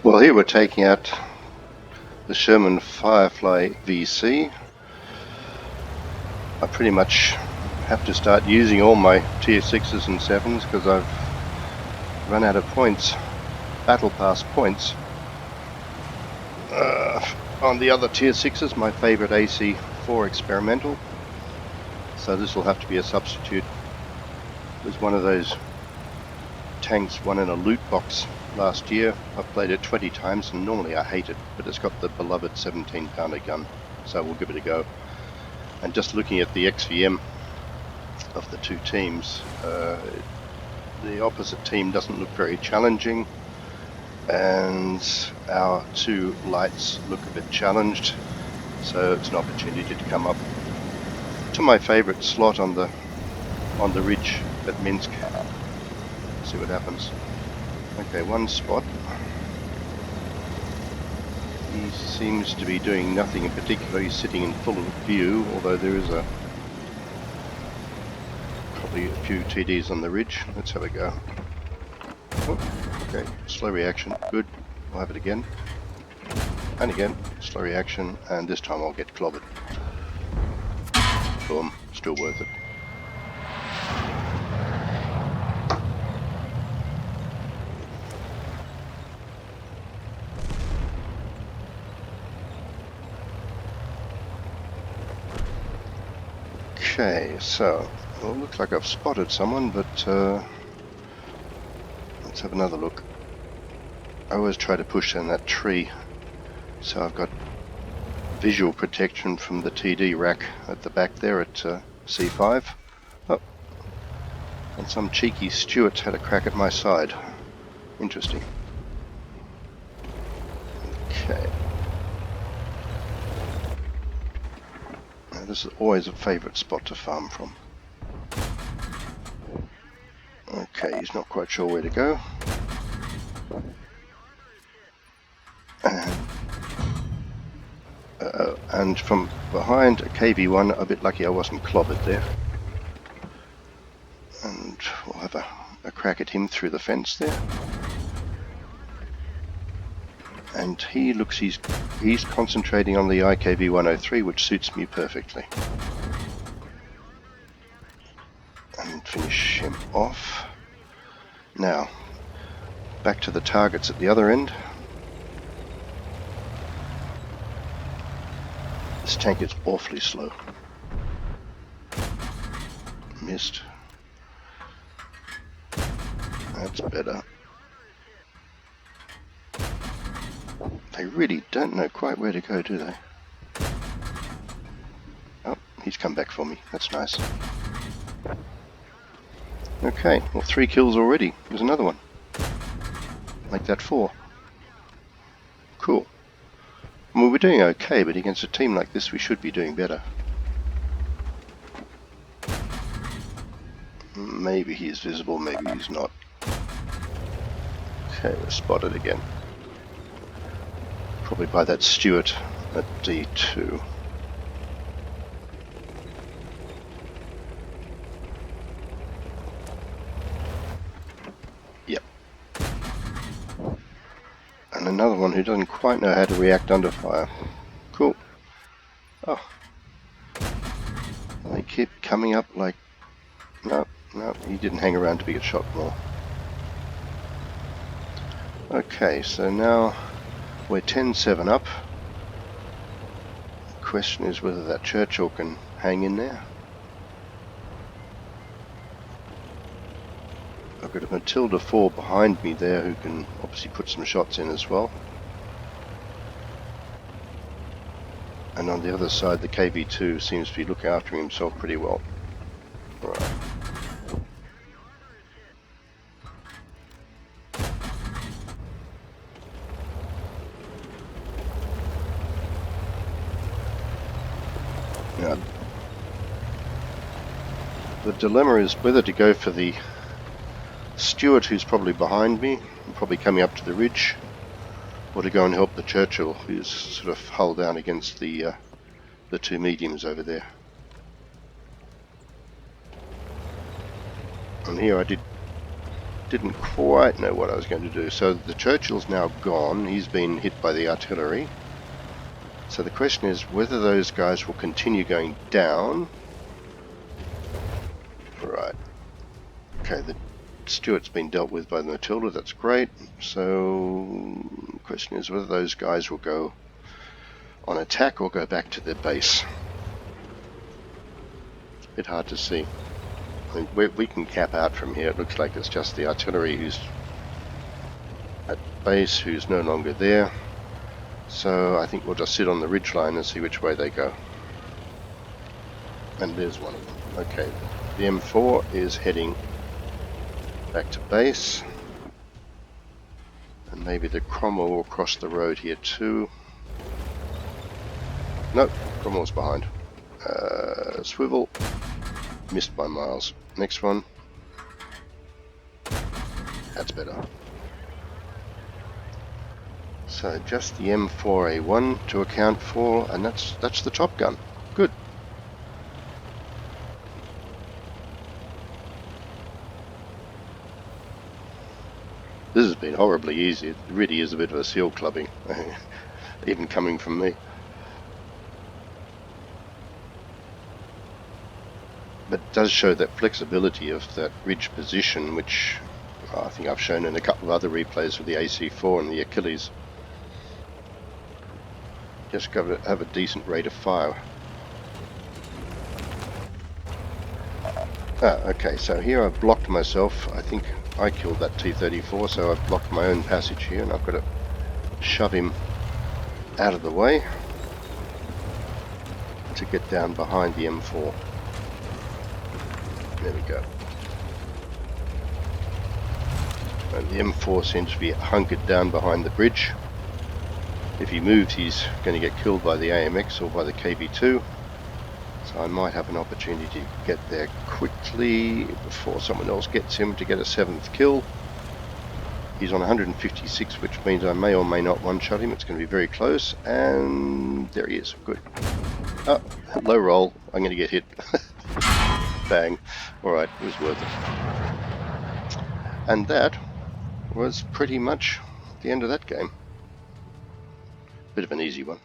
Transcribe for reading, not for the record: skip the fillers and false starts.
Well, here we're taking out the Sherman Firefly VC. I pretty much have to start using all my tier 6s and 7s because I've run out of points, battle pass points. On the other tier 6s, my favorite AC4 experimental, so this will have to be a substitute. It was one of those tanks won in a loot box last year. I've played it 20 times and normally I hate it, but it's got the beloved 17-pounder gun, so we'll give it a go. And just looking at the XVM of the two teams, the opposite team doesn't look very challenging, and our two lights look a bit challenged, so it's an opportunity to come up to my favorite slot on the ridge at Minsk. See what happens. Okay, one spot. He seems to be doing nothing in particular. He's sitting in full view, although there is probably a few TDs on the ridge. Let's have a go. Oh, okay, slow reaction. Good. We'll have it again. And again, slow reaction, and this time I'll get clobbered. Boom, still worth it. Okay, so, well, looks like I've spotted someone, but let's have another look. I always try to push in that tree, so I've got visual protection from the TD rack at the back there at C5. Oh, and some cheeky Stuart had a crack at my side. Interesting. Okay. Now, this is always a favourite spot to farm from. Okay, he's not quite sure where to go. And from behind a KV1, a bit lucky I wasn't clobbered there. And we'll have a crack at him through the fence there. And he looks, he's concentrating on the IKV 103, which suits me perfectly. And finish him off. Now, back to the targets at the other end. This tank is awfully slow. Missed. That's better. They really don't know quite where to go, do they? Oh, he's come back for me. That's nice. Okay, well, 3 kills already. There's another one. Make that 4. Cool. Well, we're doing okay, but against a team like this we should be doing better. Maybe he's visible, maybe he's not. Okay, we're spotted again. Probably by that Stuart at D2. Yep. And another one who doesn't quite know how to react under fire. Cool. Oh. They keep coming up like... No, he didn't hang around to be get shot more. Okay, so now we're 10-7 up. The question is whether that Churchill can hang in there. I've got a Matilda 4 behind me there who can obviously put some shots in as well. And on the other side the KV2 seems to be looking after himself pretty well. Right. Now, the dilemma is whether to go for the Stuart, who's probably behind me and probably coming up to the ridge, or to go and help the Churchill, who's sort of hull down against the 2 mediums over there. And here I did didn't quite know what I was going to do. So the Churchill's now gone. He's been hit by the artillery. So the question is whether those guys will continue going down. Right. Okay, the Stuart's been dealt with by the Matilda. That's great. So the question is whether those guys will go on attack or go back to their base. A bit hard to see. I mean, we can cap out from here. It looks like it's just the artillery who's at base, who's no longer there. So I think we'll just sit on the ridgeline and see which way they go. And there's one of them. Okay, the M4 is heading back to base. And maybe the Cromwell will cross the road here too. Nope, Cromwell's behind. Swivel. Missed by miles. Next one. That's better. So just the M4A1 to account for, and that's the Top Gun. Good. This has been horribly easy. It really is a bit of a seal clubbing, even coming from me. But it does show that flexibility of that ridge position, which I think I've shown in a couple of other replays with the AC4 and the Achilles. Just got to have a decent rate of fire. Okay, so here I've blocked myself. I think I killed that T-34, so I've blocked my own passage here, and I've got to shove him out of the way to get down behind the M4. There we go. And the M4 seems to be hunkered down behind the bridge. If he moves, he's going to get killed by the AMX or by the KB2. So I might have an opportunity to get there quickly before someone else gets him to get a 7th kill. He's on 156, which means I may or may not one-shot him. It's going to be very close, and there he is. Good. Oh, low roll. I'm going to get hit. Bang. Alright, it was worth it. And that was pretty much the end of that game. Bit of an easy one.